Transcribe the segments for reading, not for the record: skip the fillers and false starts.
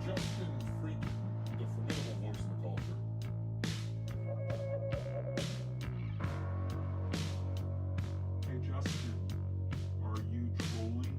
JustinFREAKIN, the formidable voice of the culture. Hey Justin, are you trolling?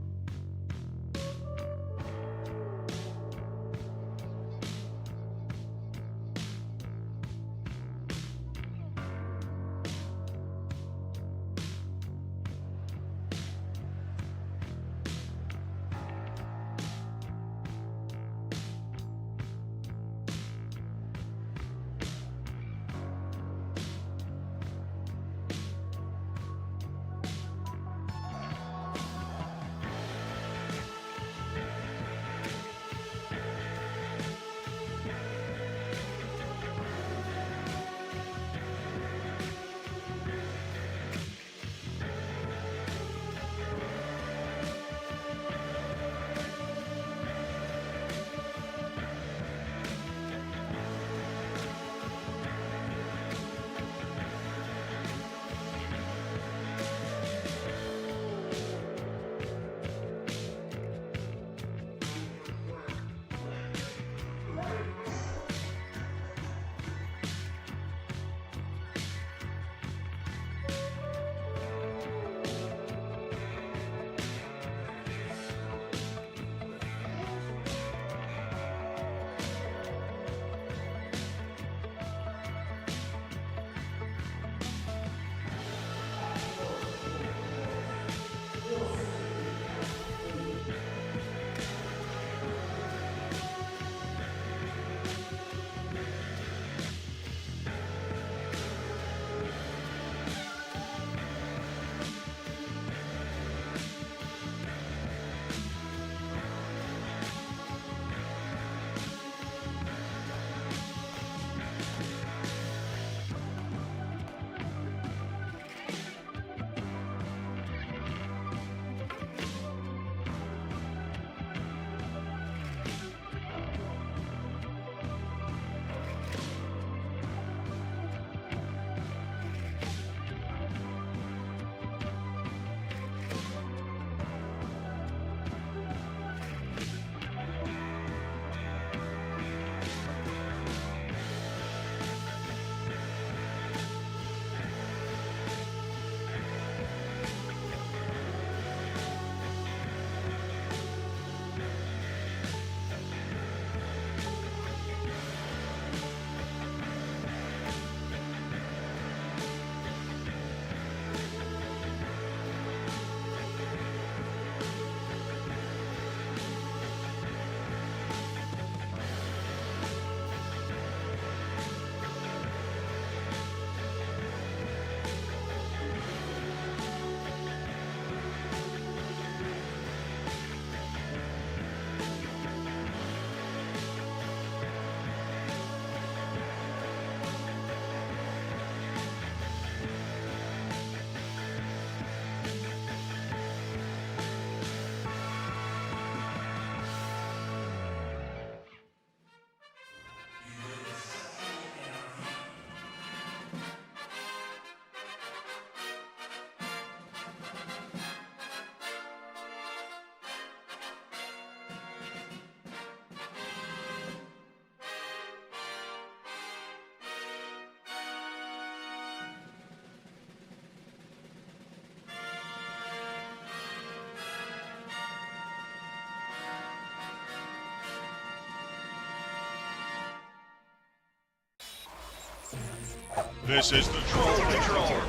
This is the Troll Patrol,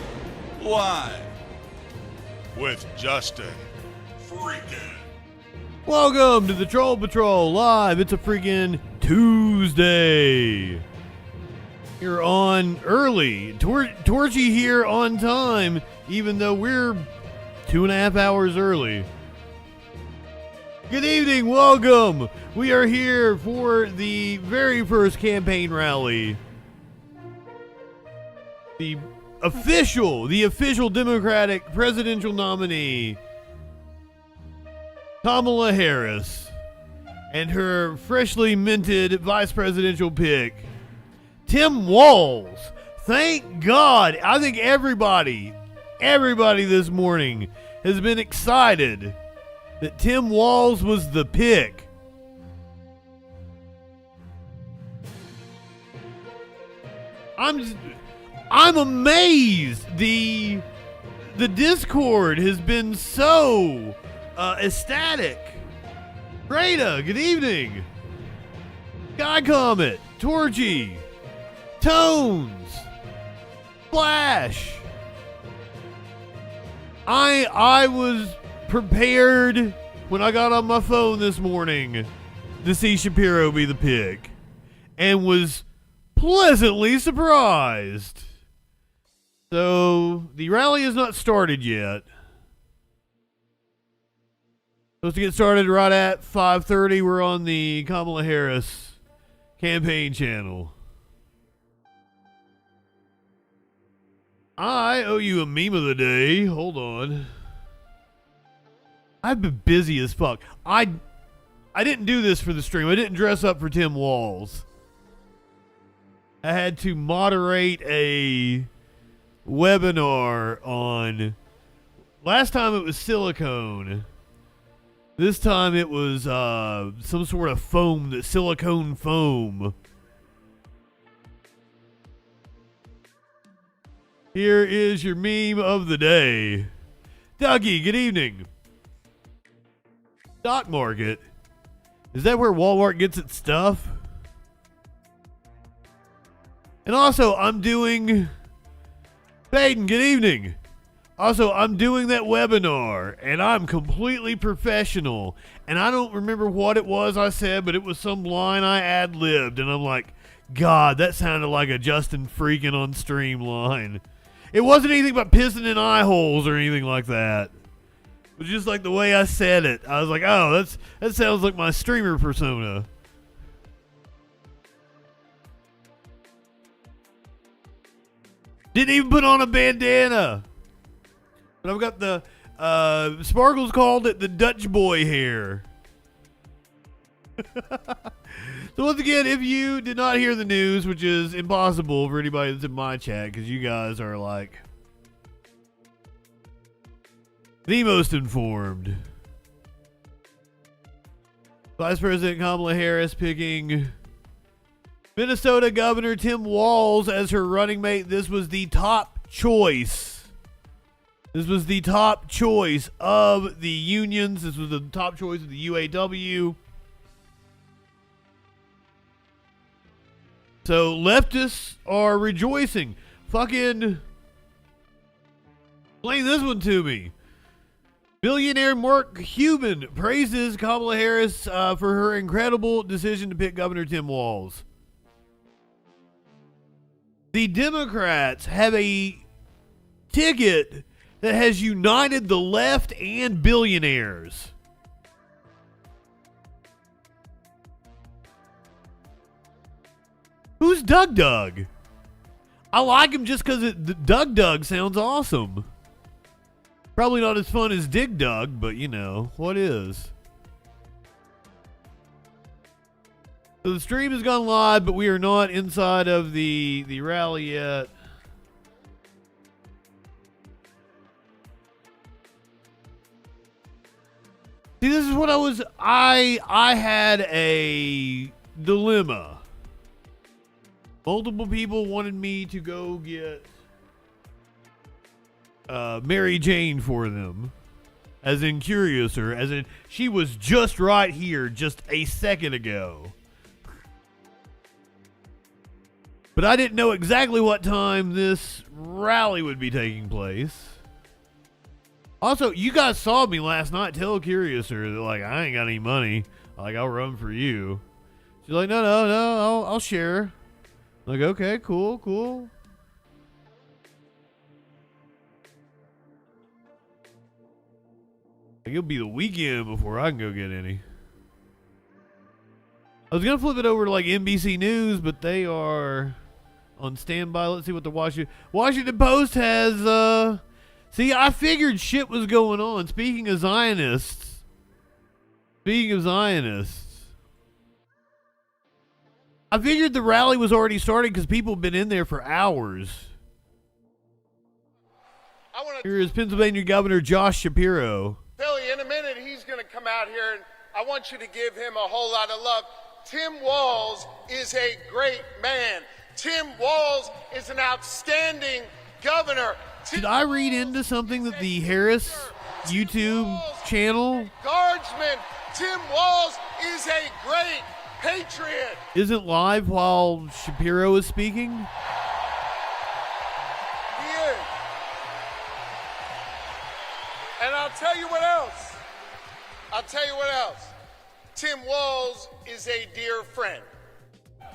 live with JustinFREAKIN. Welcome to the Troll Patrol live. It's a freaking Tuesday. You're on early. Torchy here on time, even though we're 2.5 hours early. Good evening, welcome. We are here for the very first campaign rally. The official Democratic presidential nominee, Kamala Harris, and her freshly minted vice presidential pick, Tim Walz. Thank God. I think everybody this morning has been excited that Tim Walz was the pick. I'm amazed. The Discord has been so ecstatic. Greta, good evening. Guy Comet, Torchy, Tones, Flash. I was prepared when I got on my phone this morning to see Shapiro be the pick, and was pleasantly surprised. So the rally has not started yet. Supposed to get started right at 5:30. We're on the Kamala Harris campaign channel. I owe you a meme of the day. Hold on. I've been busy as fuck. I didn't do this for the stream. I didn't dress up for Tim Walz. I had to moderate a webinar on... Last time it was silicone. This time it was some sort of foam, silicone foam. Here is your meme of the day. Dougie, good evening. Stock market. Is that where Walmart gets its stuff? And also, I'm doing... Baden, good evening. Also, I'm doing that webinar, and I'm completely professional. And I don't remember what it was I said, but it was some line I ad-libbed. And I'm like, God, that sounded like a JustinFREAKIN on stream line. It wasn't anything but pissing in eye holes or anything like that. It was just like the way I said it. I was like, oh, that sounds like my streamer persona. Didn't even put on a bandana. But I've got the, Sparkles called it the Dutch boy hair. So once again, if you did not hear the news, which is impossible for anybody that's in my chat, because you guys are like the most informed. Vice President Kamala Harris picking Minnesota Governor Tim Walz as her running mate. This was the top choice. This was the top choice of the unions. This was the top choice of the UAW. So leftists are rejoicing. Fucking explain this one to me. Billionaire Mark Cuban praises Kamala Harris for her incredible decision to pick Governor Tim Walz. The Democrats have a ticket that has united the left and billionaires. Who's Doug Doug? I like him just because Doug Doug sounds awesome. Probably not as fun as Dig Dug, but you know, what is? So the stream has gone live, but we are not inside of the rally yet. See, this is what I had a dilemma. Multiple people wanted me to go get Mary Jane for them. As in Curiouser. As in, she was just right here just a second ago. But I didn't know exactly what time this rally would be taking place. Also, you guys saw me last night tell Curiouser that, like, I ain't got any money. Like, I'll run for you. She's like, no, I'll share. Like, okay, cool. Like, it'll be the weekend before I can go get any. I was going to flip it over to, like, NBC News, but they are on standby. Let's see what the Washington Post has, see, I figured shit was going on. Speaking of Zionists, I figured the rally was already starting because people have been in there for hours. Here is Pennsylvania Governor Josh Shapiro. Billy, in a minute, he's going to come out here, and I want you to give him a whole lot of love. Tim Walz is a great man. Tim Walz is an outstanding governor. Did I read into something that the Harris YouTube channel Guardsman, Tim Walz is a great patriot. isn't live while Shapiro is speaking? He is. And I'll tell you what else. Tim Walz is a dear friend.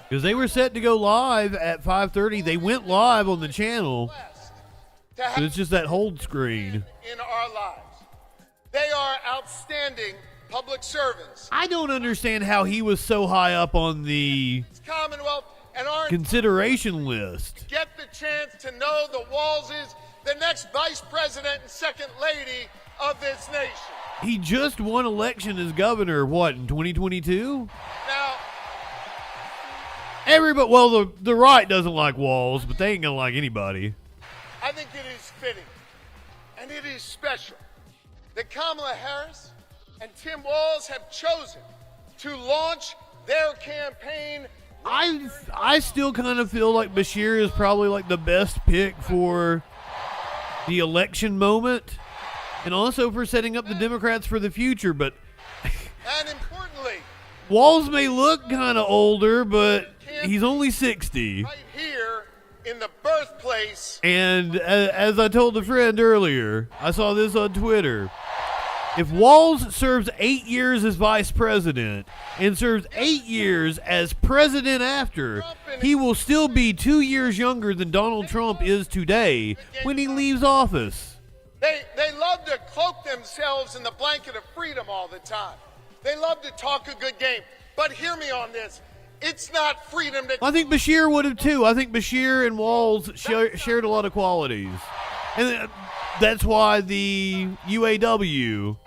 Because they were set to go live at 5:30. They went live on the channel. But it's just that hold screen. In our lives. They are outstanding public servants. I don't understand how he was so high up on the Commonwealth and our consideration list. get the chance to know the Walzes, the next vice president and second lady of this nation. He just won election as governor, what, in 2022? Now, Everybody, well, the right doesn't like Walz, but they ain't gonna like anybody. I think it is fitting and it is special that Kamala Harris and Tim Walz have chosen to launch their campaign. I still kind of feel like Bashir is probably like the best pick for the election moment, and also for setting up the Democrats for the future. But And importantly, Walz may look kind of older, but he's only 60. right here in the birthplace. And as I told a friend earlier, I saw this on Twitter. If Walz serves 8 years as vice president and serves 8 years as president after, he will still be 2 years younger than Donald Trump is today when he leaves office. They love to cloak themselves in the blanket of freedom all the time. They love to talk a good game. But hear me on this. It's not freedom that... I think Bashir would have too. I think Bashir and Walz shared a lot of qualities. And that's why the UAW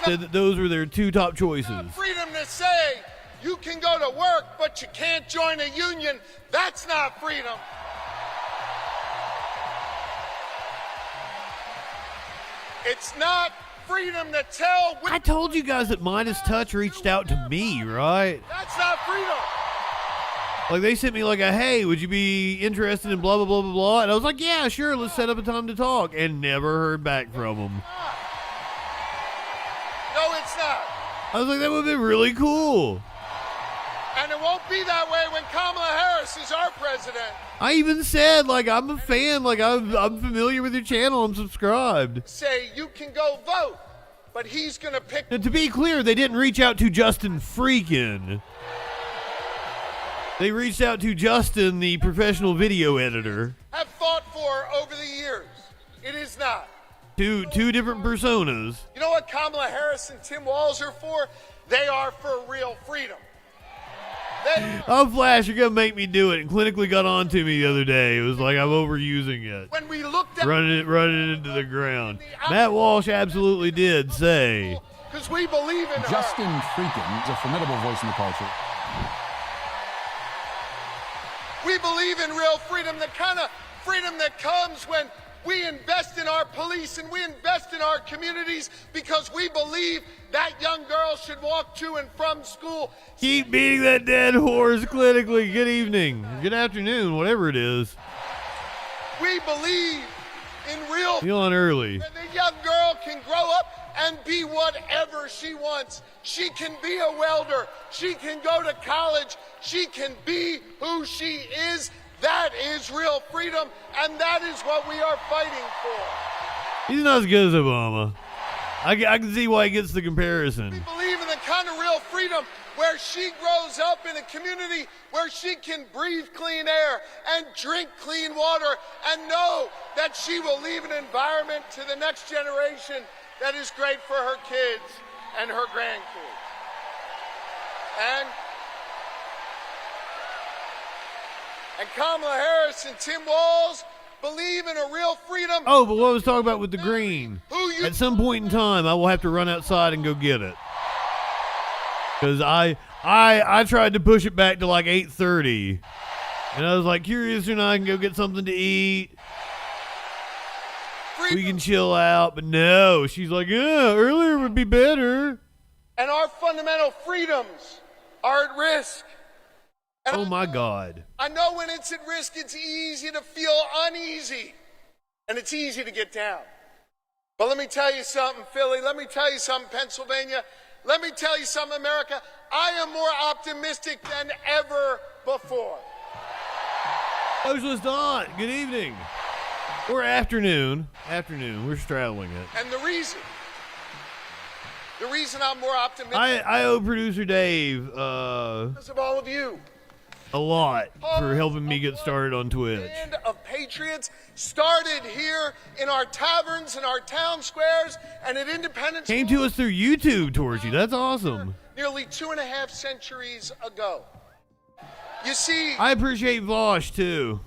said that those were their two top choices. It's not freedom to say you can go to work, but you can't join a union. That's not freedom. It's not freedom to tell... I told you guys that Midas Touch reached out to me, right? That's not freedom. Like, they sent me like a, hey, would you be interested in blah, blah, blah, blah, blah? And I was like, yeah, sure, let's set up a time to talk. And never heard back from them. No, it's not. I was like, that would be really cool. And it won't be that way when Kamala Harris is our president. I even said, like, I'm a fan. Like, I'm familiar with your channel. I'm subscribed. Say you can go vote, but he's going to pick... And to be clear, they didn't reach out to JustinFREAKIN. They reached out to Justin, the professional video editor. Have fought for over the years. It is not. Two different personas. You know what Kamala Harris and Tim Walz are for? They are for real freedom. Oh, Flash, you're going to make me do it. And clinically got on to me the other day. It was like I'm overusing it. When we looked at running it into the ground. Matt Walsh absolutely did say. Because we believe in her. JustinFREAKIN is a formidable voice in the culture. We believe in real freedom, the kind of freedom that comes when we invest in our police and we invest in our communities because we believe that young girl should walk to and from school. Keep beating that dead horse clinically. Good evening. Good afternoon, whatever it is. We believe in real Feel on early. that the young girl can grow up and be whatever she wants. She can be a welder. She can go to college. She can be who she is. That is real freedom, and that is what we are fighting for. He's not as good as Obama. I can see why he gets the comparison. We believe in the kind of real freedom where she grows up in a community where she can breathe clean air and drink clean water and know that she will leave an environment to the next generation that is great for her kids and her grandkids. And Kamala Harris and Tim Walz believe in a real freedom. Oh, but what I was talking about with the green. At some point in time, I will have to run outside and go get it. Because I tried to push it back to like 8:30. And I was like, curious or not, I can go get something to eat. We can chill out. But no, she's like, yeah, earlier would be better. And our fundamental freedoms are at risk. And Oh my God. I know when it's at risk, it's easy to feel uneasy. And it's easy to get down. But let me tell you something, Philly. Let me tell you something, Pennsylvania. Let me tell you something, America. I am more optimistic than ever before. Socialist Don, good evening. Or afternoon. Afternoon. We're straddling it. And the reason I'm more optimistic I owe producer Dave because of all of you. a lot for helping me get started on Twitch. Band of patriots started here in our taverns, in our town squares, and at Independence. Came to us through YouTube, Torchy. That's awesome. Nearly 2.5 centuries ago. You see, I appreciate Vosh, too.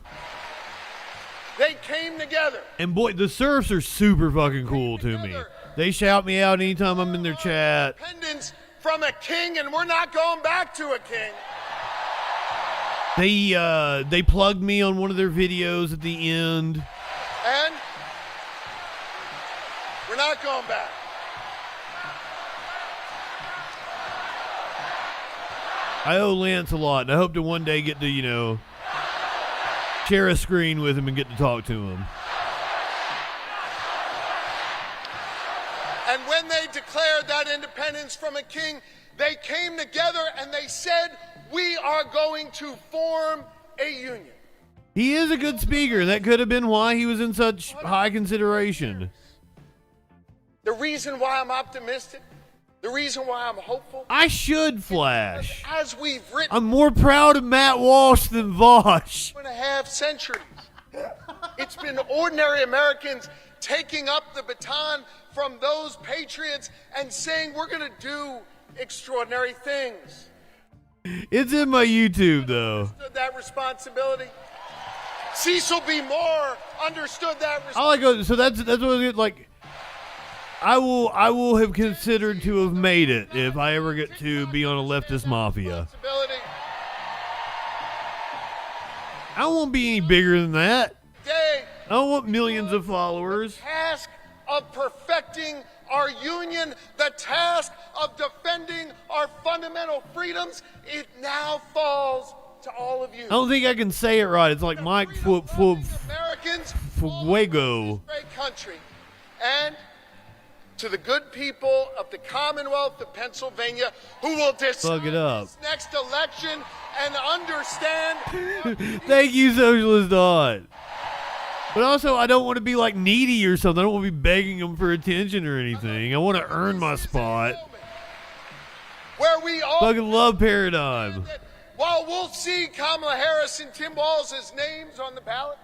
they came together. And boy, the surfs are super fucking cool to me. They shout me out anytime I'm in their chat. Independence from a king, and we're not going back to a king. They plugged me on one of their videos at the end. And we're not going back. I owe Lance a lot, and I hope to one day get to, share a screen with him and get to talk to him. And when they declared that independence from a king, they came together and they said, we are going to form a union. He is a good speaker. That could have been why he was in such high consideration. The reason why I'm optimistic, the reason why I'm hopeful, I should flash. as we've written I'm more proud of Matt Walsh than Vosh. 2.5 centuries, it's been ordinary Americans taking up the baton from those patriots and saying we're going to do extraordinary things. It's in my YouTube, though. Understood that responsibility. Cecil B. Moore understood that I responsibility. like so that's what it like. I will have considered to have made it if I ever get to be on a leftist mafia. I don't want to be any bigger than that. Today, I don't want millions of followers. task of perfecting our union, the task of defending our fundamental freedoms, it now falls to all of you. I don't think I can say it right. It's like Mike Americans Fuego. great country. And to the good people of the Commonwealth of Pennsylvania who will decide Plug it up. this next election and understand Thank you, Socialist Don. But also, I don't want to be like needy or something. I don't want to be begging them for attention or anything. I want to earn my spot. where we all Fucking love Paradigm. that while we'll see Kamala Harris and Tim Walz's names on the ballot,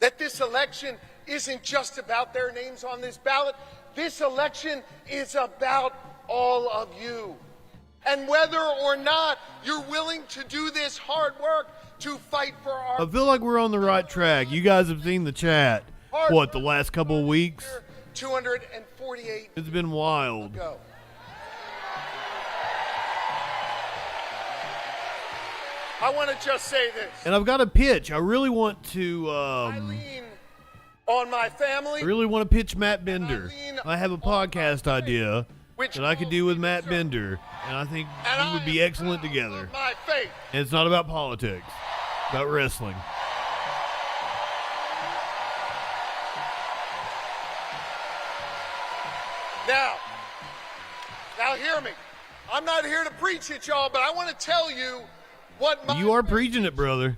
that this election isn't just about their names on this ballot. This election is about all of you. And whether or not you're willing to do this hard work to fight for our I feel like we're on the right track. You guys have seen the chat. What, the last couple of weeks? 248 It's been wild. ago. I want to just say this. And I've got a pitch. I really want to, I lean on my family. I really want to pitch Matt Bender. I have a podcast idea that I could do with Matt Bender, and I think we would be excellent together. My faith. And it's not about politics. It's about wrestling. Now hear me. I'm not here to preach at y'all, but I want to tell you what my You are preaching it, brother.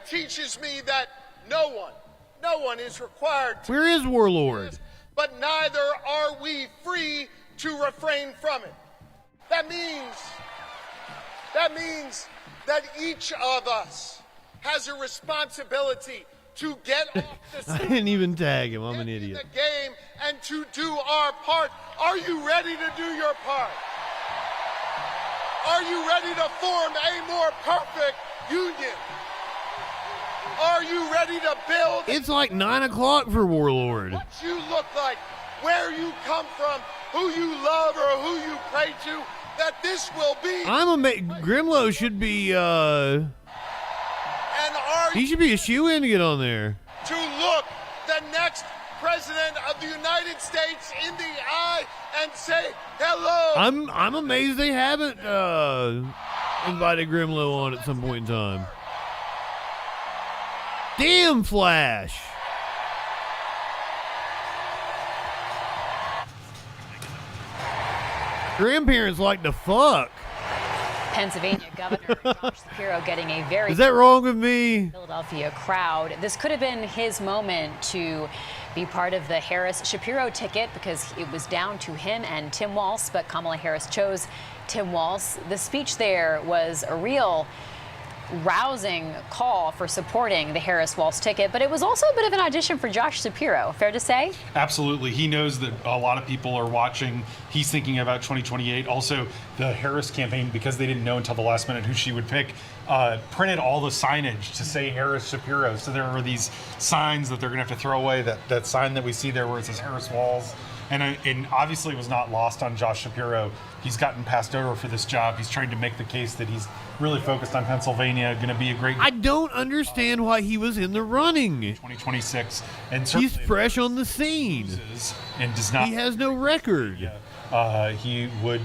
it teaches me that no one is required to Where is Warlord? but neither are we free to refrain from it. That means that each of us has a responsibility to get off the I didn't even tag him. I'm an get in idiot. the game and to do our part. Are you ready to do your part? Are you ready to form a more perfect union? Are you ready to build It's like 9 o'clock for Warlord. what you look like, where you come from, who you love or who you pray to, that this will be? Grimlow should be, And are he you should be a shoe-in to get on there. to look the next president of the United States in the eye and say hello? I'm amazed they haven't invited Grimlow on at some point in time. Damn, Flash. Grandparents like to fuck. Pennsylvania Governor Josh Shapiro getting a very Is that wrong with me? Philadelphia crowd. This could have been his moment to be part of the Harris-Shapiro ticket because it was down to him and Tim Walz, but Kamala Harris chose Tim Walz. The speech there was a real rousing call for supporting the Harris-Walz ticket, but it was also a bit of an audition for Josh Shapiro. Fair to say? Absolutely. He knows that a lot of people are watching. He's thinking about 2028. Also, the Harris campaign, because they didn't know until the last minute who she would pick, printed all the signage to say Harris Shapiro. So there are these signs that they're going to have to throw away. That sign that we see there where it says Harris Walz. And obviously it was not lost on Josh Shapiro. He's gotten passed over for this job. He's trying to make the case that he's really focused on Pennsylvania, going to be a great I don't understand why he was in the running. 2026. And He's certainly fresh on the scene. and does not. He has no record. He would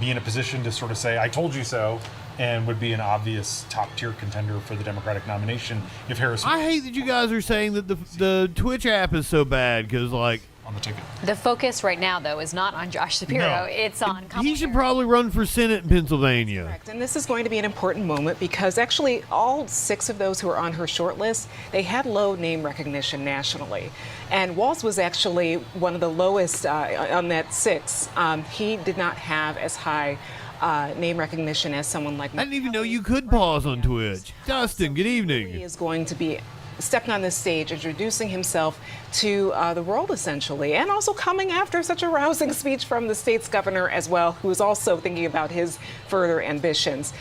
be in a position to sort of say, I told you so, and would be an obvious top-tier contender for the Democratic nomination if Harris I hate that you guys are saying that the Twitch app is so bad because, like, on the ticket. The focus right now, though, is not on Josh Shapiro. No. It's on Kamala he should Harris. probably run for Senate in Pennsylvania. Correct. And this is going to be an important moment because actually all 6 of those who are on her short list, they had low name recognition nationally. And Walz was actually one of the lowest on that 6. He did not have as high name recognition as someone like I didn't even know you could pause on Twitch. Dustin, good He evening. is going to be stepping on this stage, introducing himself to the world, essentially, and also coming after such a rousing speech from the state's governor as well, who is also thinking about his further ambitions.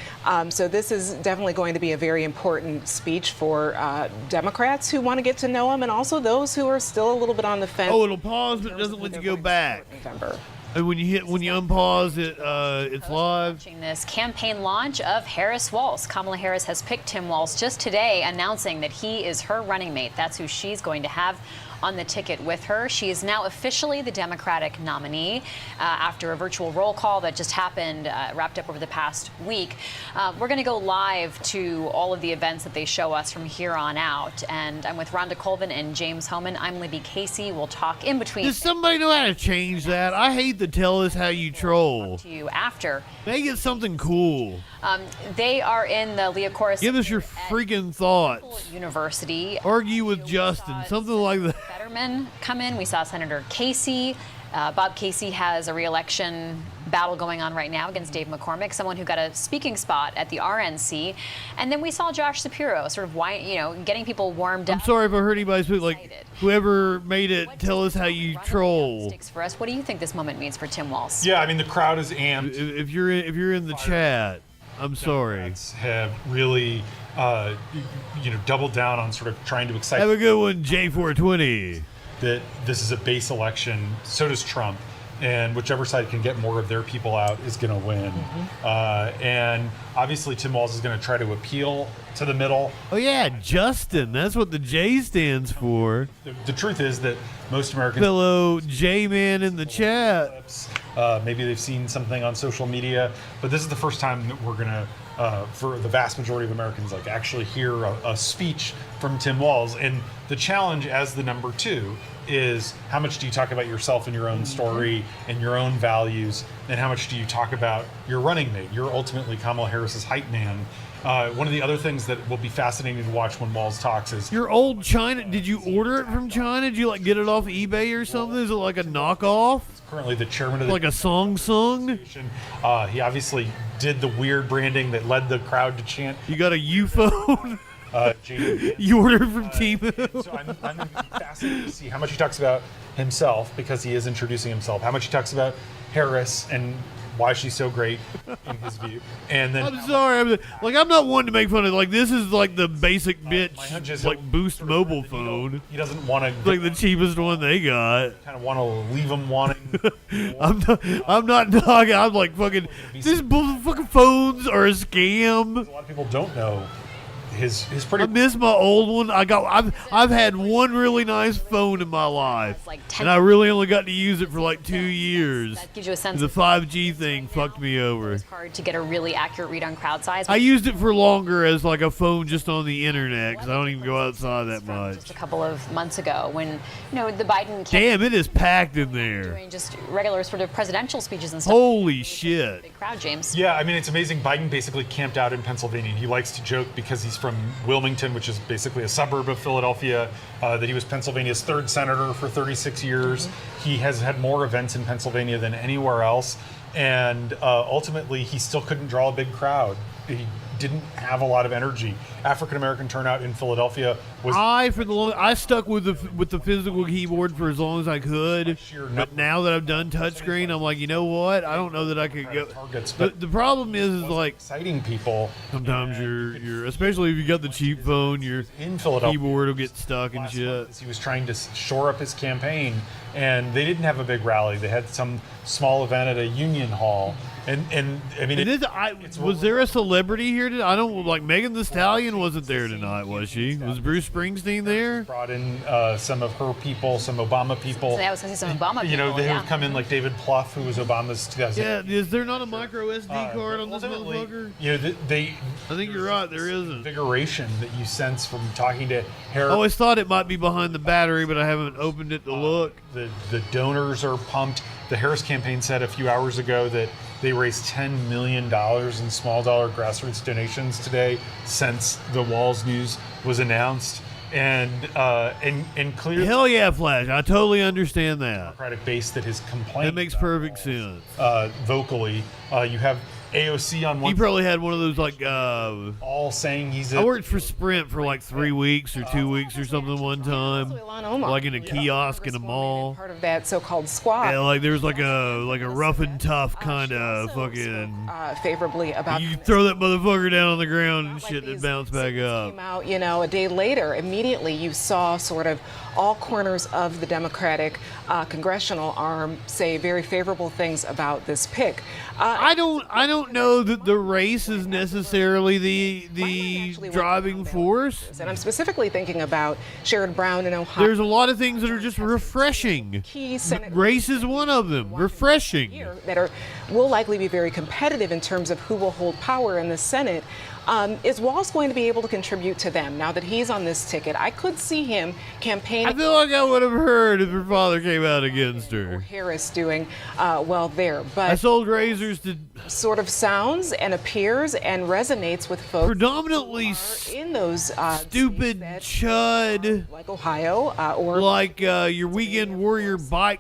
So this is definitely going to be a very important speech for Democrats who want to get to know him, and also those who are still a little bit on the fence. Oh, it'll pause, but it doesn't let you go back. November. And when you unpause it, it's live. Watching this campaign launch of Harris Walz. Kamala Harris has picked Tim Walz just today, announcing that he is her running mate. That's who she's going to have on the ticket with her. She is now officially the Democratic nominee after a virtual roll call that just happened, wrapped up over the past week. We're going to go live to all of the events that they show us from here on out. And I'm with Rhonda Colvin and James Homan. I'm Libby Casey. We'll talk in between. Does somebody know how to change that? I hate the tell us how you troll. To you after. Make it something cool. They are in the Leocoris. Give us your freaking thoughts. University. Argue with Justin, something like that. Fetterman come in. We saw Senator Casey. Bob Casey has a re-election battle going on right now against Dave McCormick, someone who got a speaking spot at the RNC. And then we saw Josh Shapiro sort of, getting people warmed I'm up. sorry if I heard anybody speak. Like, Excited. whoever made it, tell us how you troll. For us. What do you think this moment means for Tim Walz? Yeah, I mean, the crowd is amped. If you're in the chat, I'm sorry. Democrats have really, doubled down on sort of trying to excite Have a good one, J420. that this is a base election. So does Trump. And whichever side can get more of their people out is going to win. And obviously, Tim Walz is going to try to appeal to the middle. Oh yeah, Justin. That's what the J stands for. The truth is that most Americans, Fellow J-man in the chat. maybe they've seen something on social media, but this is the first time that we're going to, for the vast majority of Americans, like actually hear a speech from Tim Walz. And the challenge as the number 2 is how much do you talk about yourself and your own story and your own values, and how much do you talk about your running mate? You're ultimately Kamala Harris's hype man. One of the other things that will be fascinating to watch when Walz talks is Your old China, did you order it from China? Did you like get it off eBay or something? Is it like a knockoff? currently the chairman of the Like a song sung? He obviously did the weird branding that led the crowd to chant. You got a U phone? Jaden. You ordered from Temu? So I'm fascinated to see how much he talks about himself, because he is introducing himself, how much he talks about Harris and why she's so great in his view. And then I'm sorry, I'm not one to make fun of. Like, this is like the basic my hunch is bitch, like he'll Boost sort of mobile thread the needle. phone. He doesn't want It's to like the cheapest one they got. kind of want to leave him wanting. I'm not knocking. I'm like fucking. These fucking phones are a scam. A lot of people don't know his pretty. I miss my old one. I've had one really nice phone in my life, like 10 and I really only got to use it for like 2 years. That gives you a sense The of 5G thing fucked me over. it's hard to get a really accurate read on crowd size. I used it for longer as like a phone just on the internet because I don't even go outside that much. Just a couple of months ago when the Biden Damn, it is packed in there. doing just regular sort of presidential speeches and stuff. Holy shit. Big crowd, James. Yeah, I mean, it's amazing. Biden basically camped out in Pennsylvania. He likes to joke because he's from Wilmington, which is basically a suburb of Philadelphia, that he was Pennsylvania's third senator for 36 years. He has had more events in Pennsylvania than anywhere else. And ultimately, he still couldn't draw a big crowd. He didn't have a lot of energy. African American turnout in Philadelphia was I stuck with the physical keyboard for as long as I could, sheer but now that I've done touchscreen, I'm like, you know what? I don't know that I could go. targets, The, but the problem is like exciting people sometimes you're especially if you got the cheap phone, your in Philadelphia. keyboard will get stuck and Last shit. month as he was trying to shore up his campaign, and they didn't have a big rally. They had some small event at a union hall, and I mean, Was there a celebrity here today? I don't like Megan Thee Stallion wasn't there tonight, was she? Was Bruce Springsteen there? brought in some of her people, some Obama people. So I was going to say some Obama people. They yeah. would come in like David Plouffe, who was Obama's 2000. Yeah, is there not a micro SD card on this Ultimately, motherfucker? they I think you're right, there isn't. invigoration that you sense from talking to Harris. I always thought it might be behind the battery, but I haven't opened it to look. The donors are pumped. The Harris campaign said a few hours ago that they raised $10 million in small dollar grassroots donations today since the Walz news was announced, and clearly Hell yeah, Flash. I totally understand that. Democratic base that has complained. That makes perfect sense. Vocally. You have AOC on He one. probably had one of those like All saying he's I worked for Sprint for like 3 weeks or 2 weeks or something one time, Ilhan Omar, like in a kiosk in a mall. part of that so-called squad. Yeah, like there's like a rough and tough kind of fucking. Favorably about You throw that motherfucker down on the ground and shit, it bounce back came up. out, a day later. Immediately, you saw sort of all corners of the Democratic congressional arm say very favorable things about this pick. I don't know that the race is necessarily the actually driving force. And I'm specifically thinking about Sherrod Brown in Ohio. There's a lot of things that are just refreshing. Key Senate Race is one of them. Refreshing. here that will likely be very competitive in terms of who will hold power in the Senate. Is Walz going to be able to contribute to them now that he's on this ticket? I could see him campaigning. I feel like I would have heard if her father came out against her. Harris doing well there, I but sold razors to sort of sounds and appears and resonates with folks predominantly in those stupid states that, chud, like Ohio or like your weekend warrior bike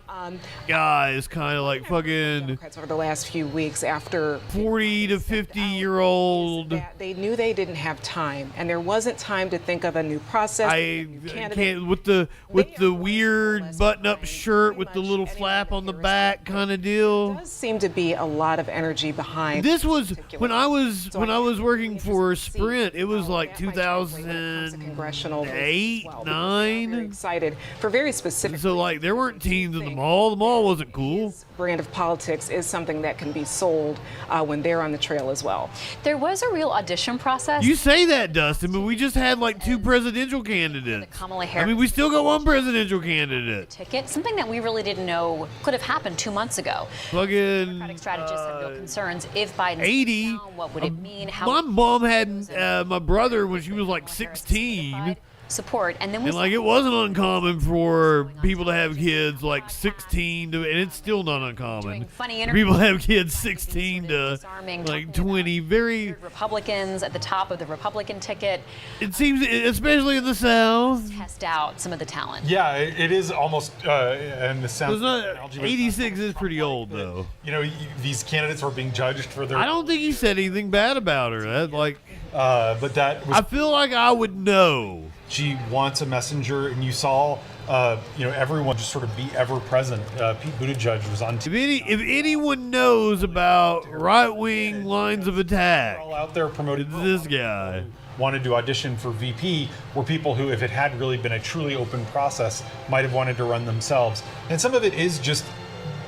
guys, kind of like fucking Democrats over the last few weeks after 40 to 50-year-old. that they knew they didn't have time, and there wasn't time to think of a new process. I can't with the weird button-up shirt with the little flap on the back kind of deal. There does seem to be a lot of energy behind. This was when I was working for Sprint. It was like congressional 2008, well, very 9. excited for very specific. So like there weren't teens in the mall. The mall wasn't cool. Brand of politics is something that can be sold when they're on the trail as well. There was a real audition process. You say that, Dustin, but we just had like 2 presidential candidates. Kamala I Harris mean, we still got 1 presidential candidate. ticket, something that we really didn't know could have happened 2 months ago. Fucking Democratic strategists have real concerns. If Biden 80. what would it mean? How My mom had my brother when she was like 16. support. And then we And like it wasn't uncommon for people to have kids like 16 to, and it's still not uncommon. Doing funny for people to interviews. have kids 16 to Disarming, like talking 20. Very. Republicans at the top of the Republican ticket. It seems, especially in the South. Test out some of the talent. Yeah, it is almost, and this sounds. It's not, 86 is pretty old though. You know, these candidates were being judged for their. I don't think he said anything bad about her. That like. But that was. I feel like I would know. She wants a messenger, and you saw, everyone just sort of be ever present. Pete Buttigieg was on If TV. if anyone knows about right-wing lines of attack, All out there promoting it's this guy. wanted to audition for VP were people who, if it had really been a truly open process, might have wanted to run themselves. And some of it is just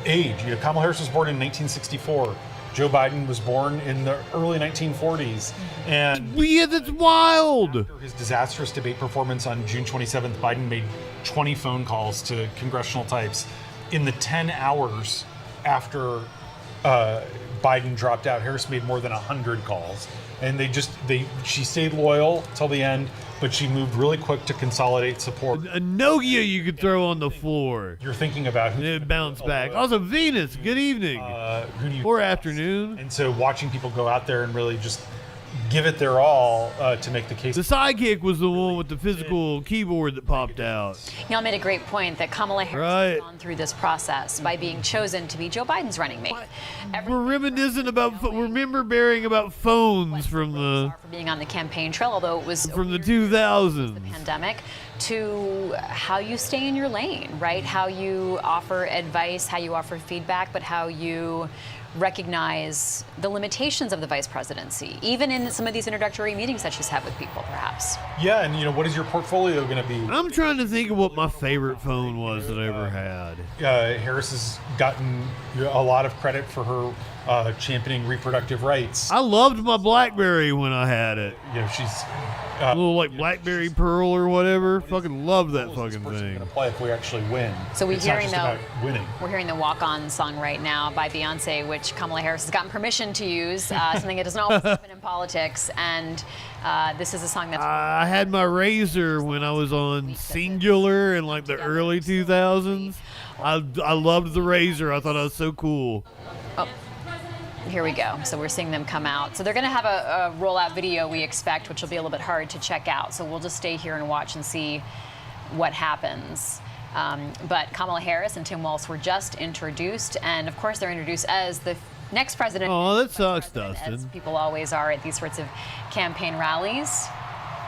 age. You know, Kamala Harris was born in 1964. Joe Biden was born in the early 1940s. And Yeah, that's wild. after his disastrous debate performance on June 27th, Biden made 20 phone calls to congressional types. In the 10 hours after Biden dropped out, Harris made more than 100 calls. And she stayed loyal till the end, but she moved really quick to consolidate support. A Nokia you could throw on the floor You're thinking about and who, it'd bounce back. Also, Venus, good evening. who do you Or afternoon. And so watching people go out there and really just give it their all to make the case. The sidekick was the one with the physical keyboard that popped out. Y'all made a great point that Kamala Harris Right. has gone through this process by being chosen to be Joe Biden's running mate. We're reminiscent about, we're remembering about phones from the For being on the campaign trail, although it was from the 2000s. pandemic, to how you stay in your lane, right? How you offer advice, how you offer feedback, but how you recognize the limitations of the vice presidency, even in some of these introductory meetings that she's had with people, perhaps. Yeah, and what is your portfolio going to be? I'm trying to think of what my favorite phone was that I ever had. Harris has gotten a lot of credit for her championing reproductive rights. I loved my BlackBerry when I had it. She's A little like BlackBerry Pearl or whatever. Fucking love that fucking going thing. to play if we actually win. So it's not hearing just though, about winning. we're hearing the "Walk-On" song right now by Beyonce, which Kamala Harris has gotten permission to use, something that doesn't always happen in politics. And this is a song that's I had my Razor when I was on Singular in like the early 2000s. I loved the Razor. I thought I was so cool. Here we go. So we're seeing them come out. So they're going to have a rollout video, we expect, which will be a little bit hard to check out. So we'll just stay here and watch and see what happens. But Kamala Harris and Tim Walz were just introduced. And of course, they're introduced as the next president. Oh, that sucks, As Dustin. people always are at these sorts of campaign rallies.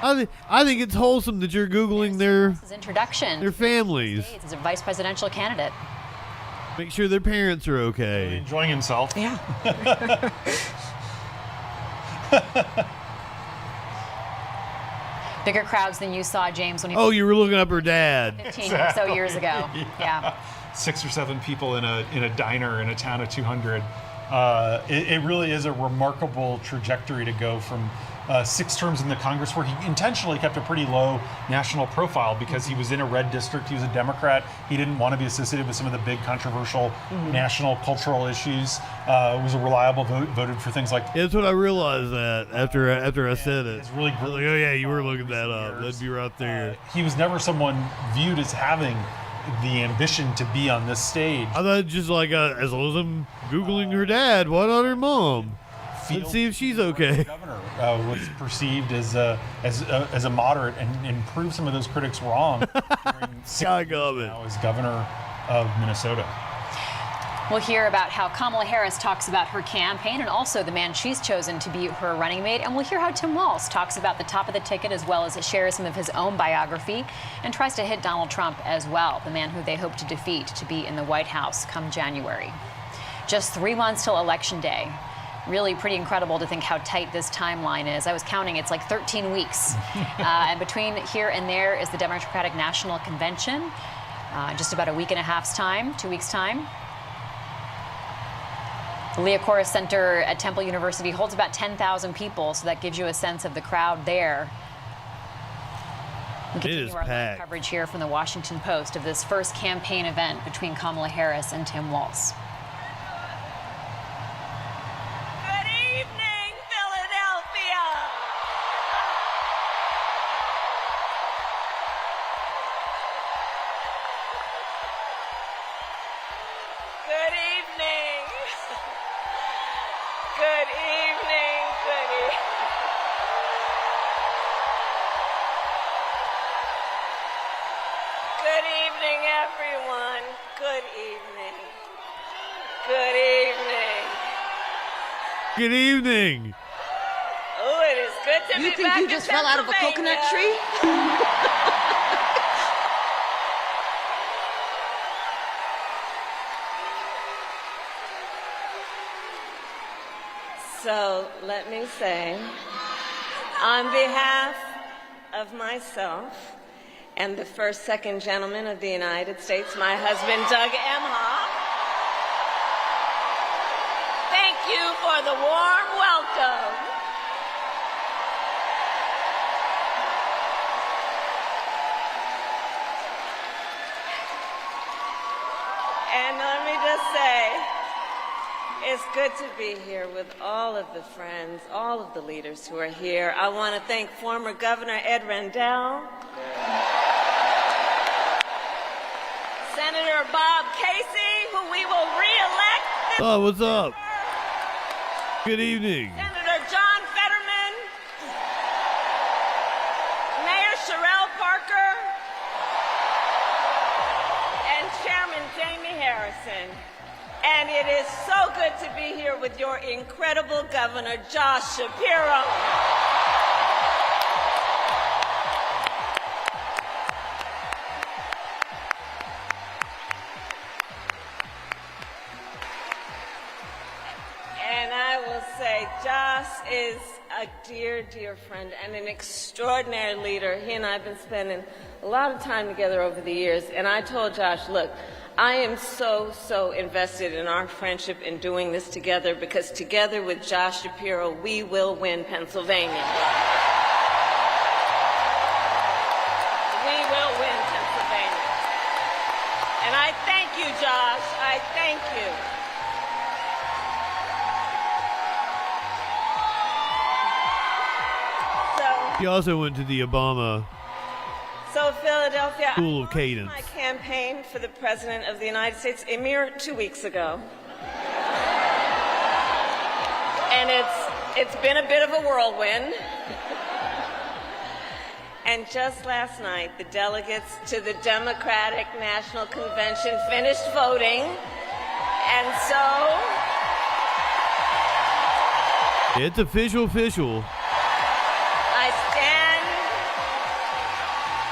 I think it's wholesome that you're Googling His introduction their families. as a vice presidential candidate. Make sure their parents are okay. Enjoying himself. Yeah. Bigger crowds than you saw, James, when he Oh, you were looking up her dad. 15 or so years ago. Yeah. 6 or 7 people in a diner in a town of 200. It really is a remarkable trajectory to go from 6 terms in the Congress, where he intentionally kept a pretty low national profile because he was in a red district. He was a Democrat. He didn't want to be associated with some of the big controversial national cultural issues. Was a reliable vote, voted for things like. Yeah, that's what I realized that after I said it. It's really I was like, oh yeah, you were looking that up. That'd be right there. He was never someone viewed as having the ambition to be on this stage. I thought just like as long as I'm Googling her dad, why not her mom? Let's see if she's okay. Governor was perceived as a moderate and proved some of those critics wrong. Sky Government. Now as governor of Minnesota. We'll hear about how Kamala Harris talks about her campaign and also the man she's chosen to be her running mate. And we'll hear how Tim Walz talks about the top of the ticket, as well as shares some of his own biography and tries to hit Donald Trump as well, the man who they hope to defeat to be in the White House come January. Just 3 months till Election Day. Really pretty incredible to think how tight this timeline is. I was counting, it's like 13 weeks. And between here and there is the Democratic National Convention. Just about a week and a half's time, 2 weeks' time. The Leah Corus Center at Temple University holds about 10,000 people, so that gives you a sense of the crowd there. We continue is our live packed. coverage here from the Washington Post of this first campaign event between Kamala Harris and Tim Walz. Good evening, Philadelphia. Good evening. Good evening. Good evening. Good evening, everyone. Good evening. Good evening. Good evening. Oh, it is good to be back. You think you just fell out of a coconut tree? So let me say, on behalf of myself and the first, second gentleman of the United States, my husband, Doug Emhoff, thank you for the warm welcome. And let me just say, it's good to be here with all of the friends, all of the leaders who are here. I want to thank former Governor Ed Rendell, Senator Bob Casey, who we will re-elect this Oh, what's up? Good evening. Senator John Fetterman, Mayor Sherelle Parker, and Chairman Jamie Harrison. And it is so good to be here with your incredible Governor, Josh Shapiro. And I will say, Josh is a dear, dear friend and an extraordinary leader. He and I have been spending a lot of time together over the years. And I told Josh, look, I am so invested in our friendship in doing this together, because together with Josh Shapiro, we will win Pennsylvania. We will win Pennsylvania. And I thank you, Josh. I thank you. He also went to the Obama So Philadelphia, School I of Cadence. launched my campaign for the President of the United States a mere 2 weeks ago. And it's been a bit of a whirlwind. And just last night, the delegates to the Democratic National Convention finished voting. And so It's official.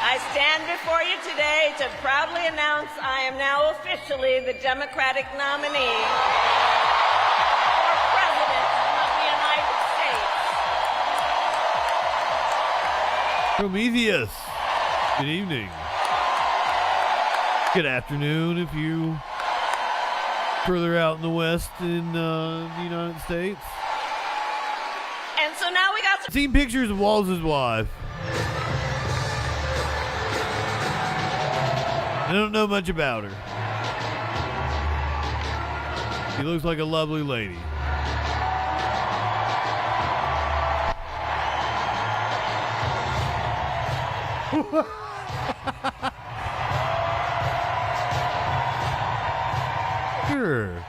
I stand before you today to proudly announce I am now officially the Democratic nominee for President of the United States. Prometheus. Good evening. Good afternoon if you further out in the west in the United States. And so now we got some... Seen pictures of Walz's wife. I don't know much about her. She looks like a lovely lady. Sure.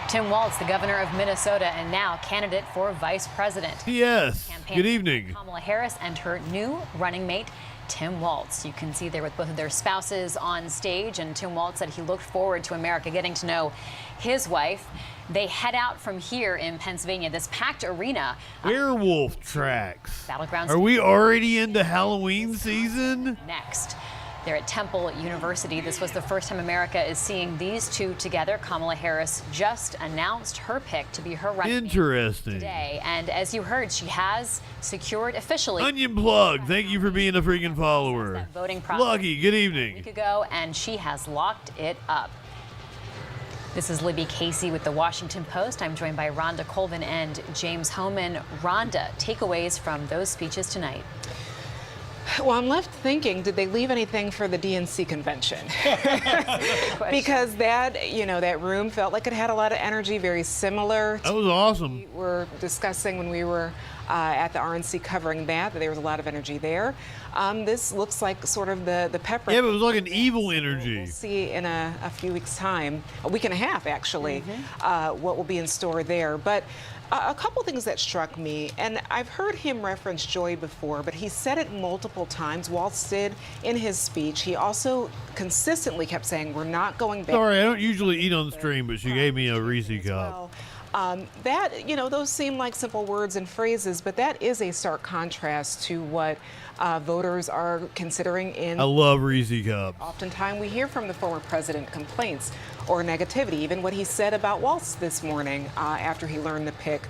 Tim Walz, the governor of Minnesota and now candidate for vice president. Yes. Campaign Good evening. Kamala Harris and her new running mate, Tim Walz. You can see there with both of their spouses on stage, and Tim Walz said he looked forward to America getting to know his wife. They head out from here in Pennsylvania, this packed arena. Werewolf tracks. Battlegrounds. Are we already into Halloween season? Next. They're at Temple University. This was the first time America is seeing these two together. Kamala Harris just announced her pick to be her running mate today. And as you heard, she has secured officially. Onion Plug, thank you for being a freaking follower. That voting process Lucky, good a evening. week ago, and she has locked it up. This is Libby Casey with the Washington Post. I'm joined by Rhonda Colvin and James Homan. Rhonda, takeaways from those speeches tonight. Well, I'm left thinking, did they leave anything for the DNC convention? Because that room felt like it had a lot of energy, very similar to That was awesome. we were discussing when we were at the RNC covering that there was a lot of energy there. This looks like sort of the pepper. Yeah, but it was like an evil energy. We'll see in a few weeks' time, a week and a half actually, what will be in store there. But a couple things that struck me, and I've heard him reference joy before, but he said it multiple times. Walz did in his speech. He also consistently kept saying, we're not going back. Sorry, I don't usually eat on stream, but she gave me a Reese cup. Those seem like simple words and phrases, but that is a stark contrast to what voters are considering in. I love Reese cups. Oftentimes we hear from the former president complaints or negativity. Even what he said about Walz this morning after he learned the pick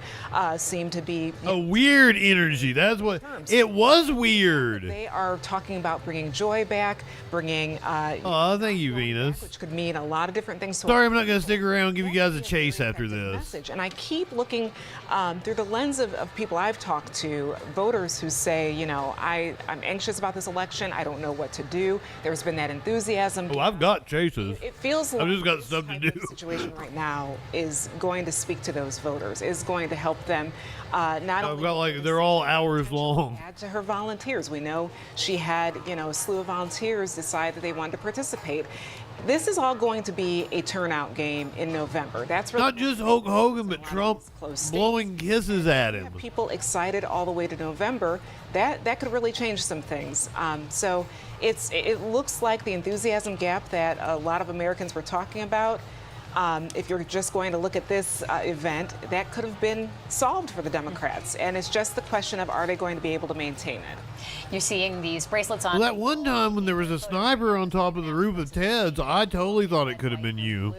seemed to be A weird energy. That's what it was. Weird. They are talking about bringing joy back, bringing. Oh, thank you, Venus. Which could mean a lot of different things. Sorry, I'm not going to stick around and give you guys a chase after this. Message. And I keep looking through the lens of people I've talked to, voters who say, I'm anxious about this election. I don't know what to do. There's been that enthusiasm. Oh, I've got chases. It feels like I've just got stuff to do. The situation right now is going to speak to those voters, is going to help them not I've got they're all hours long. add to her volunteers. We know she had, a slew of volunteers decide that they wanted to participate. This is all going to be a turnout game in November. That's Not just Hulk Hogan, but Trump blowing kisses at him. People excited all the way to November. That could really change some things. So it looks like the enthusiasm gap that a lot of Americans were talking about. If you're just going to look at this event, that could have been solved for the Democrats. And it's just the question of, are they going to be able to maintain it? You're seeing these bracelets on. Well, that one time when there was a sniper on top of the roof of Ted's, I totally thought it could have been you.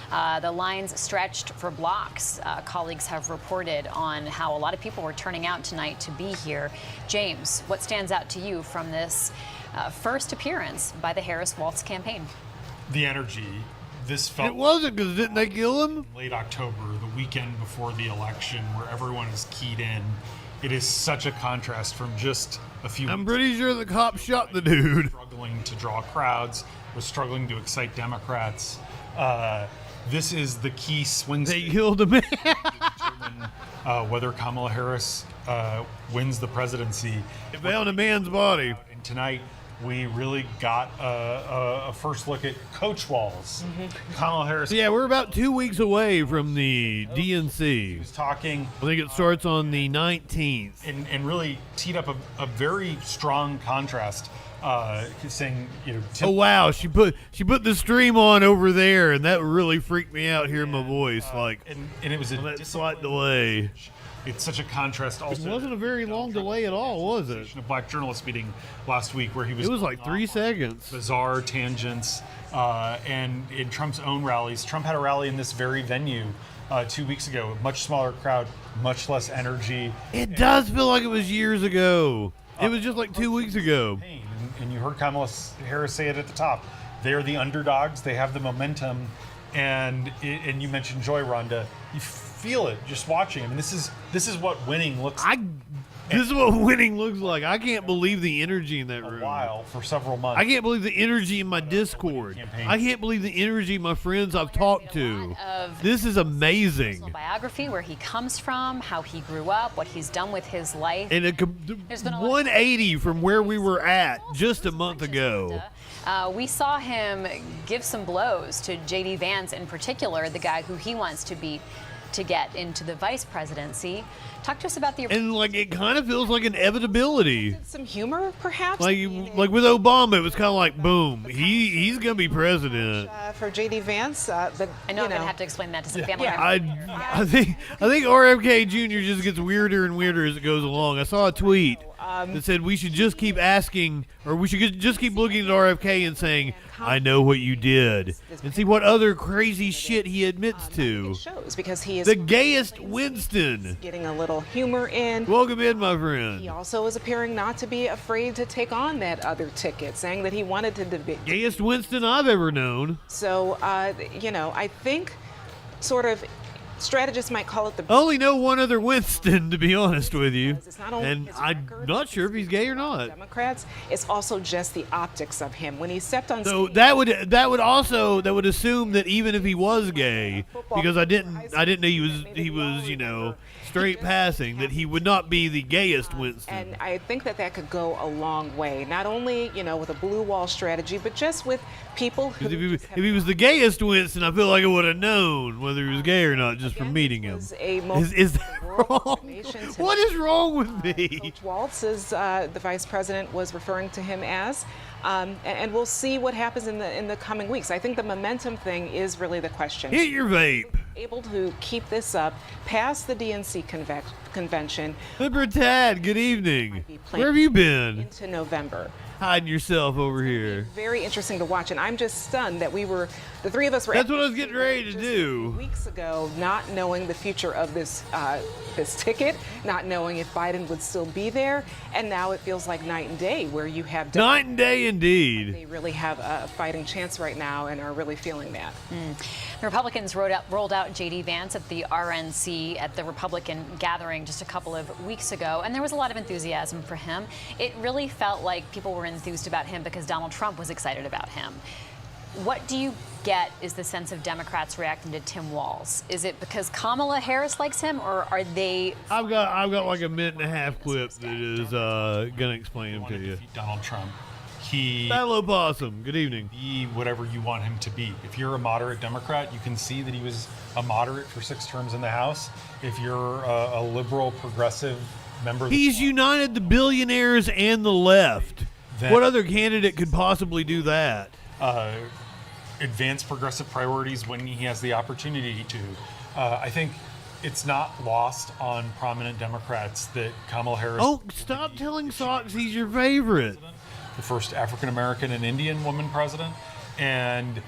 The lines stretched for blocks. Colleagues have reported on how a lot of people were turning out tonight to be here. James, what stands out to you from this first appearance by the Harris-Walz campaign? The energy. This felt It wasn't, because didn't they kill him? late October, the weekend before the election, where everyone is keyed in. It is such a contrast from just a few. I'm pretty sure the cop shot the dude. Struggling to draw crowds, was struggling to excite Democrats. This is the key swing They state killed him. to determine whether Kamala Harris wins the presidency. They found a man's body. And tonight, we really got a first look at Coach Walz. Kamala Harris. Yeah, we're about 2 weeks away from the DNC. Was talking. I think it starts on the 19th. And really teed up a very strong contrast, saying, Oh wow, she put the stream on over there, and that really freaked me out hearing my voice. And it was a that slight delay. It's such a contrast. Also, It wasn't a very long delay at all, was it? A black journalist meeting last week where he was. It was like 3 seconds. Bizarre tangents, and in Trump's own rallies, Trump had a rally in this very venue 2 weeks ago. A much smaller crowd, much less energy. It does feel like it was years ago. It was just like 2 weeks ago. And you heard Kamala Harris say it at the top. They are the underdogs. They have the momentum, and you mentioned joy, Rhonda. You feel it just watching. I mean, this is what winning looks like. This is what winning looks like. I can't believe the energy in that room. For several months. I can't believe the energy in my Discord. I can't believe the energy of my friends I've talked to. This is amazing. Biography, where he comes from, how he grew up, what he's done with his life. And 180 from where we were at just a month ago. We saw him give some blows to J.D. Vance in particular, the guy who he wants to beat to get into the vice presidency. Talk to us about the. And it kind of feels like an inevitability. Some humor, perhaps. Like with Obama, it was kind of like, boom, he's gonna be president. For J.D. Vance, but I know I'm gonna have to explain that to some family members. I think RFK Jr. just gets weirder and weirder as it goes along. I saw a tweet that said we should just keep asking, or we should just keep looking at RFK and saying, I know what you did, and see what other crazy shit he admits to. Shows because he is the gayest Winston. Getting a little humor in. Welcome in, my friend. He also is appearing not to be afraid to take on that other ticket, saying that he wanted to debate. Gayest Winston I've ever known. So, I think sort of strategists might call it the. I only know one other Winston, to be honest with you, It's not only and his I'm record not sure if he's gay or not. Democrats. It's also just the optics of him when he stepped on So stage. that would assume that even if he was gay, because I didn't know he was straight passing, that he would not be the gayest Winston. And I think that could go a long way, not only with a blue wall strategy, but just with people who. If he was the gayest Winston, I feel like I would have known whether he was gay or not just from meeting him. Is that wrong? What is wrong with me? Coach Walz, as the vice president was referring to him as, and we'll see what happens in the coming weeks. I think the momentum thing is really the question. Hit your vape. Able to keep this up past the DNC convention. Libertad, good evening. Where have you been? Into November. Hiding yourself over here. Very interesting to watch, and I'm just stunned that the three of us were. That's what I was getting ready to do. Weeks ago, not knowing the future of this ticket, not knowing if Biden would still be there, and now it feels like night and day, where you have night and day indeed. They really have a fighting chance right now, and are really feeling that. The Republicans rolled out J.D. Vance at the RNC at the Republican gathering just a couple of weeks ago, and there was a lot of enthusiasm for him. It really felt like people were enthused about him because Donald Trump was excited about him. What do you get is the sense of Democrats reacting to Tim Walz? Is it because Kamala Harris likes him, or are they? I've got like a minute and a half clip that is gonna explain him to you. Donald Trump. He Hello, Possum. Good evening. Be whatever you want him to be. If you're a moderate Democrat, you can see that he was a moderate for 6 terms in the House. If you're a liberal, progressive member of He's united the billionaires and the left. What other candidate could possibly do that? Advance progressive priorities when he has the opportunity to. I think it's not lost on prominent Democrats that Kamala Harris. Oh, stop telling Socks he's your favorite. The first African American and Indian woman president, and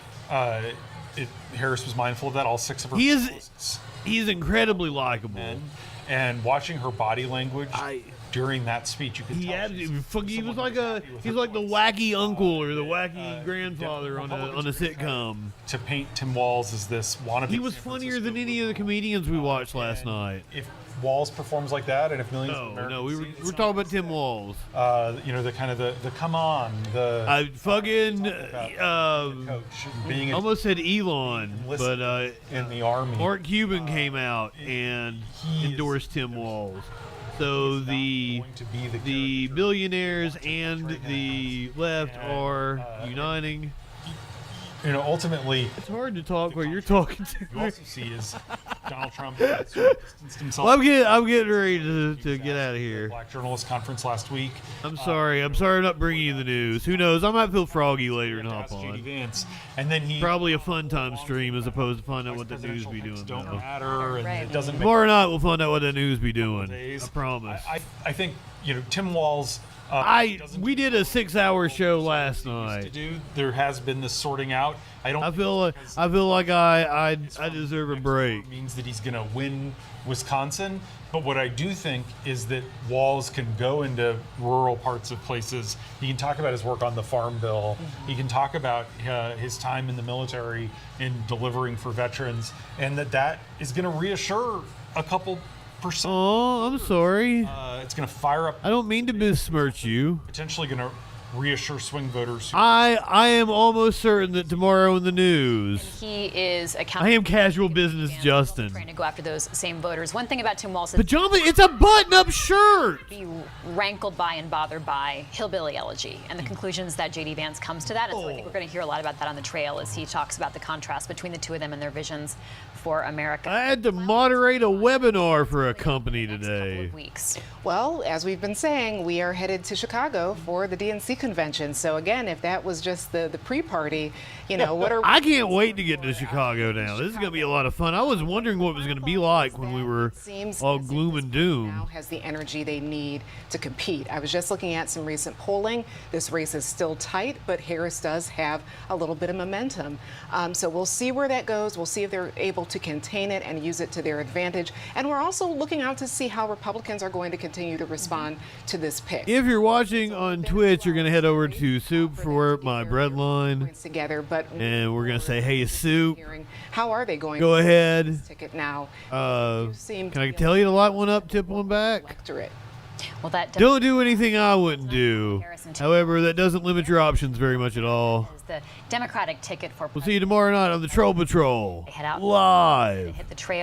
Harris was mindful of that. All 6 of her. He is incredibly likable. And watching her body language during that speech, you could tell he was like the wacky uncle or the wacky grandfather on a sitcom. To paint Tim Walz as this wannabe. He was funnier than any of the comedians we watched last night. If Walz performs like that, and if millions of Americans we're talking about Tim Walz. The kind of the come on, the I fucking coach being almost said Elon, but in the army. Mark Cuban came out and endorsed Tim Walz. So the billionaires and the left are uniting. Ultimately, it's hard to talk while you're talking to me. You also see is Donald Trump distanced himself. Well, I'm getting ready to get out of here. Black Journalist Conference last week. I'm sorry I'm not bringing you the news. Who knows? I might feel froggy later and hop on. JD Vance, and then probably a fun time stream as opposed to find out what the news be doing. Don't matter, and it doesn't. Tomorrow night we'll find out what the news be doing. I promise. I think Tim Walz. We did a 6-hour show last night. There has been this sorting out. I feel like I deserve a break. It means that he's going to win Wisconsin, but what I do think is that Walz can go into rural parts of places. He can talk about his work on the Farm Bill. He can talk about his time in the military in delivering for veterans, and that is going to reassure a couple percent. Oh, I'm sorry. It's going to fire up. I don't mean to besmirch you. Potentially going to reassure swing voters. I am almost certain that tomorrow in the news. He is I am casual business Justin. Trying to go after those same voters. One thing about Tim Walz is pajama. It's a button-up shirt. Be rankled by and bothered by hillbilly elegy and the conclusions that J.D. Vance comes to that. And so I think we're going to hear a lot about that on the trail as he talks about the contrast between the two of them and their visions for America. I had to moderate a webinar for a company today. Well, as we've been saying, we are headed to Chicago for the DNC convention. So again, if that was just the pre-party, what are I can't wait to get to Chicago now. This is going to be a lot of fun. I was wondering what it was going to be like when we were all gloom and doom. Now has the energy they need to compete. I was just looking at some recent polling. This race is still tight, but Harris does have a little bit of momentum. So we'll see where that goes. We'll see if they're able to contain it and use it to their advantage. And we're also looking out to see how Republicans are going to continue to respond to this pick. If you're watching on Twitch, you're going to gonna head over to Soup for my bread line, points together, but and we're gonna say, "Hey, Soup, hearing how are they going? go to ahead. this ticket now? Can I tell you to light one up, tip one back? Electorate. Well, that Don't do anything I wouldn't do. However, that doesn't limit your options very much at all. is the Democratic ticket for We'll see you tomorrow night on the Troll Patrol. Head out. Live. Hit the trail.